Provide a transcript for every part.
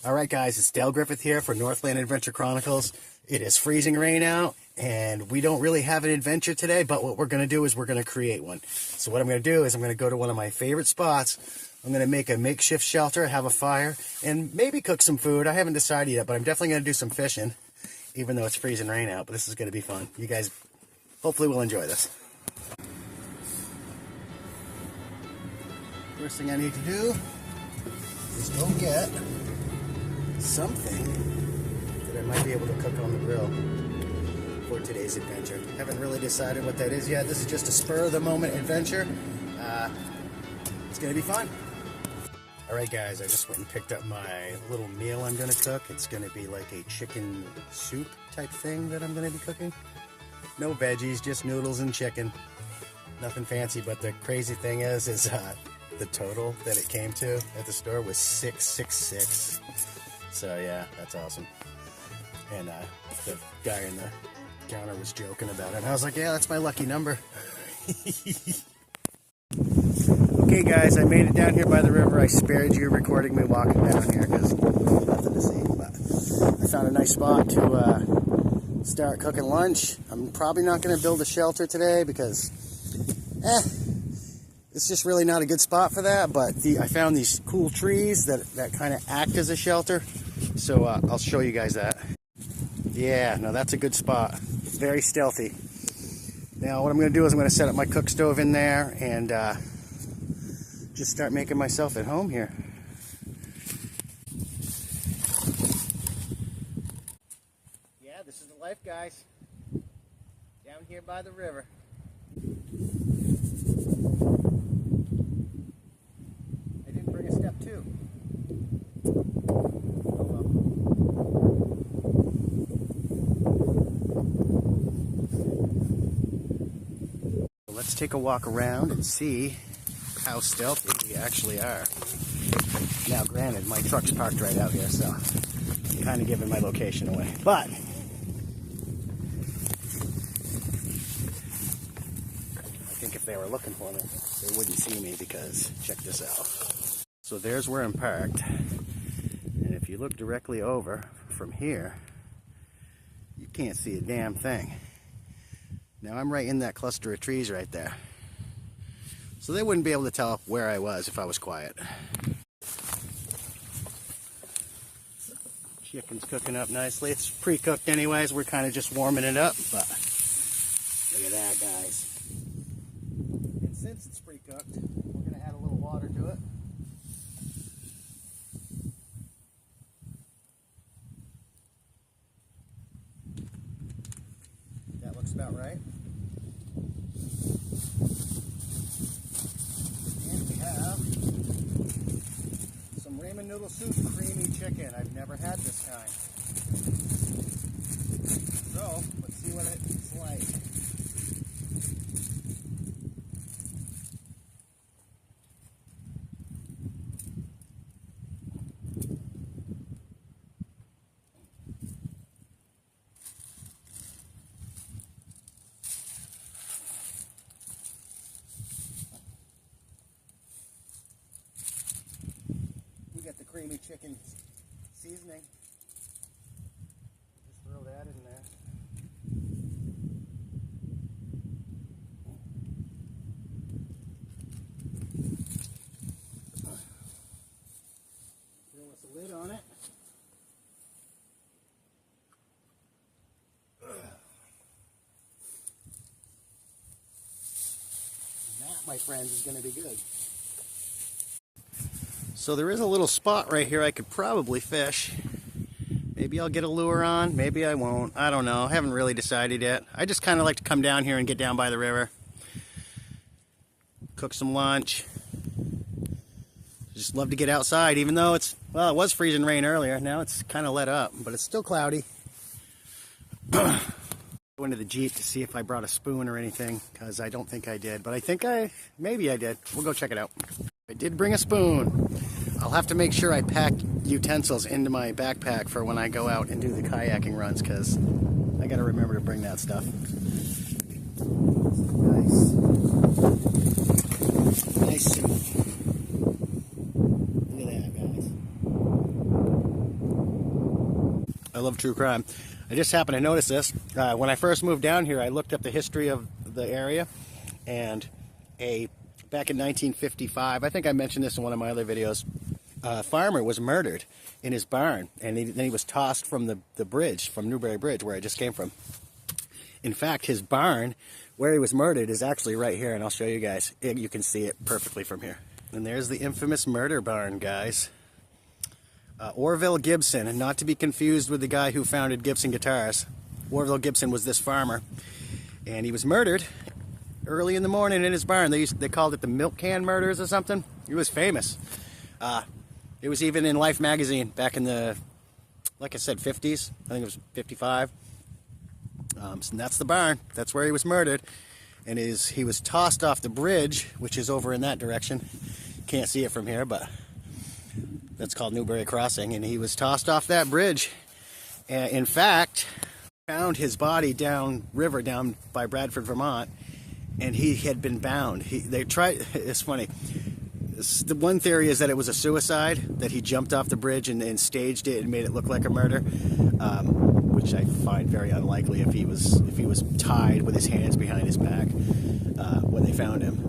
Alright guys, it's Dale Griffith here for Northland Adventure Chronicles. It is freezing rain out, and we don't really have an adventure today, but what we're going to do is we're going to create one. So what I'm going to do is I'm going to go to one of my favorite spots. I'm going to make a makeshift shelter, have a fire, and maybe cook some food. I haven't decided yet, but I'm definitely going to do some fishing, even though it's freezing rain out, but this is going to be fun. You guys hopefully will enjoy this. First thing I need to do is go get something that I might be able to cook on the grill for today's adventure. Haven't really decided what that is yet. This is just a spur-of-the-moment adventure. It's going to be fun. Alright guys, I just went and picked up my little meal I'm going to cook. It's going to be like a chicken soup type thing that I'm going to be cooking. No veggies, just noodles and chicken. Nothing fancy, but the crazy thing is the total that it came to at the store was $666. So yeah, that's awesome. And the guy in the counter was joking about it. And I was like, yeah, that's my lucky number. Okay guys, I made it down here by the river. I spared you recording me walking down here because nothing to see. But I found a nice spot to start cooking lunch. I'm probably not going to build a shelter today because, it's just really not a good spot for that. But I found these cool trees that kind of act as a shelter. So I'll show you guys that. Yeah, no, that's a good spot. Very stealthy. Now what I'm going to do is I'm going to set up my cook stove in there and just start making myself at home here. Yeah, this is the life, guys. Down here by the river. I didn't bring a step two. Let's take a walk around and see how stealthy we actually are. Now granted, my truck's parked right out here, so I'm kind of giving my location away. But I think if they were looking for me, they wouldn't see me because check this out. So there's where I'm parked. And if you look directly over from here, you can't see a damn thing. Now I'm right in that cluster of trees right there. So they wouldn't be able to tell where I was if I was quiet. Chicken's cooking up nicely. It's pre-cooked anyways. We're kind of just warming it up, but look at that, guys. And since it's pre-cooked, we're going to add a little water to it. That looks about right. Ramen noodle soup, creamy chicken. I've never had this kind. So, let's see what it's like. Get the creamy chicken seasoning. Just throw that in there. Throw us a lid on it. And that, my friends, is going to be good. So there is a little spot right here I could probably fish. Maybe I'll get a lure on, maybe I won't. I don't know. I haven't really decided yet. I just kind of like to come down here and get down by the river. Cook some lunch. Just love to get outside, even though it was freezing rain earlier. Now it's kind of let up, but it's still cloudy. Go into the Jeep to see if I brought a spoon or anything, because I don't think I did. But I think maybe I did. We'll go check it out. I did bring a spoon. I'll have to make sure I pack utensils into my backpack for when I go out and do the kayaking runs, because I got to remember to bring that stuff. Nice. Nice soup. Look at that, guys. I love true crime. I just happened to notice this. When I first moved down here, I looked up the history of the area, and back in 1955, I think I mentioned this in one of my other videos, a farmer was murdered in his barn, and then he was tossed from the bridge, from Newberry Bridge, where I just came from. In fact, his barn, where he was murdered, is actually right here, and I'll show you guys. You can see it perfectly from here. And there's the infamous murder barn, guys. Orville Gibson, and not to be confused with the guy who founded Gibson Guitars. Orville Gibson was this farmer, and he was murdered early in the morning in his barn. They called it the milk can murders or something. He was famous. It was even in Life magazine back in the, like I said, 50s. I think it was 55. And that's the barn. That's where he was murdered. And he was tossed off the bridge, which is over in that direction. Can't see it from here, but that's called Newberry Crossing, and he was tossed off that bridge. And in fact, found his body downriver, down by Bradford, Vermont, and he had been bound. They tried. It's funny. The one theory is that it was a suicide, that he jumped off the bridge and staged it and made it look like a murder, which I find very unlikely if he was tied with his hands behind his back when they found him.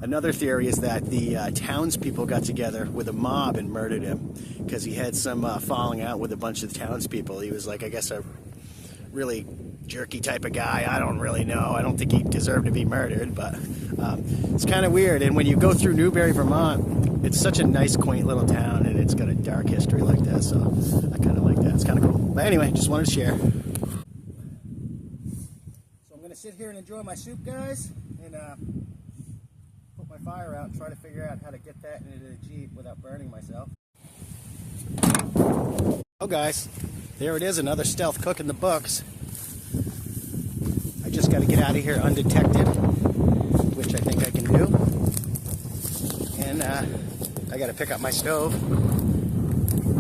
Another theory is that the townspeople got together with a mob and murdered him because he had some falling out with a bunch of the townspeople. He was like, I guess, a really jerky type of guy. I don't really know. I don't think he deserved to be murdered, but it's kind of weird. And when you go through Newberry, Vermont, it's such a nice, quaint little town, and it's got a dark history like that, so I kind of like that. It's kind of cool. But anyway, just wanted to share. So I'm going to sit here and enjoy my soup, guys, and put my fire out and try to figure out how to get that into the Jeep without burning myself. Oh, guys, there it is, another stealth cook in the books. I just got to get out of here undetected, which I think I can do. And I got to pick up my stove,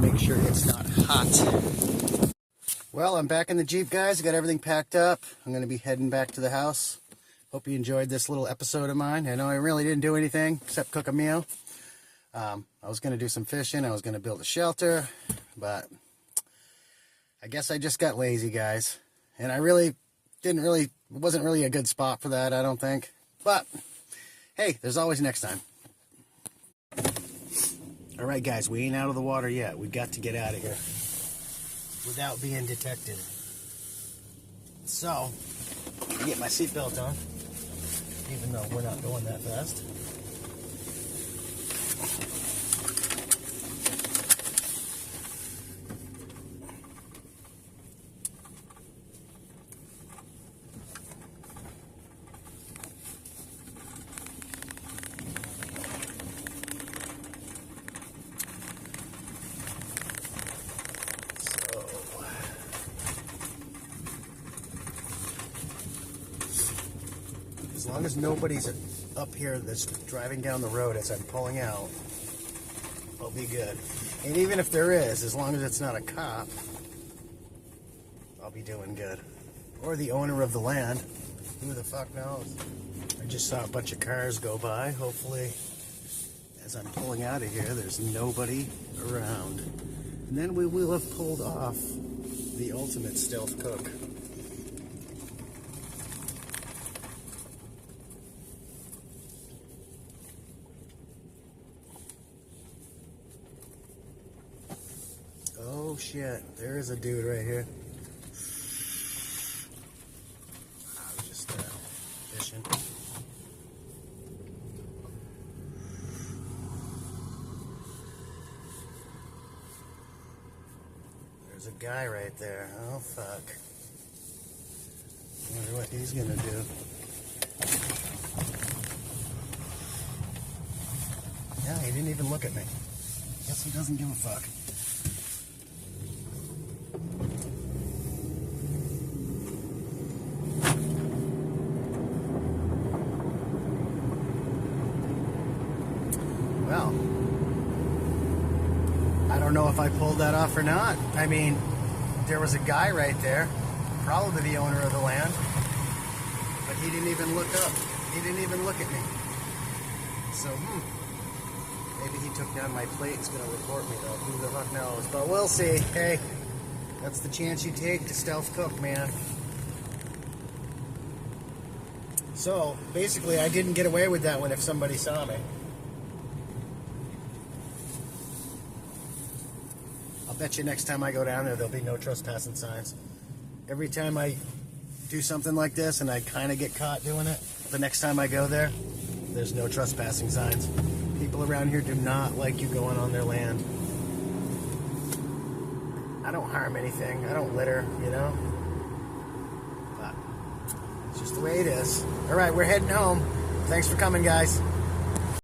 make sure it's not hot. Well, I'm back in the Jeep, guys. I got everything packed up. I'm going to be heading back to the house. Hope you enjoyed this little episode of mine. I know I really didn't do anything except cook a meal. I was going to do some fishing. I was going to build a shelter, but I guess I just got lazy, guys. And it wasn't really a good spot for that, I don't think. But, hey, there's always next time. All right, guys, we ain't out of the water yet. We've got to get out of here without being detected. So, I get my seatbelt on, even though we're not going that fast. As long as nobody's up here that's driving down the road as I'm pulling out, I'll be good. And even if there is, as long as it's not a cop, I'll be doing good. Or the owner of the land. Who the fuck knows? I just saw a bunch of cars go by. Hopefully, as I'm pulling out of here, there's nobody around. And then we will have pulled off the ultimate stealth cook. Oh shit, there is a dude right here. I was just fishing. There's a guy right there. Oh fuck. I wonder what he's gonna do. Yeah, he didn't even look at me. Guess he doesn't give a fuck. Well, I don't know if I pulled that off or not. I mean, there was a guy right there, probably the owner of the land, but he didn't even look up. He didn't even look at me. So, maybe he took down my plate. He's going to report me, though. Who the fuck knows? But we'll see. Hey, That's the chance you take to stealth cook, man. So, basically, I didn't get away with that one if somebody saw me. I'll bet you next time I go down there, there'll be no trespassing signs. Every time I do something like this and I kind of get caught doing it, the next time I go there, there's no trespassing signs. People around here do not like you going on their land. I don't harm anything. I don't litter, you know? But it's just the way it is. All right, we're heading home. Thanks for coming, guys.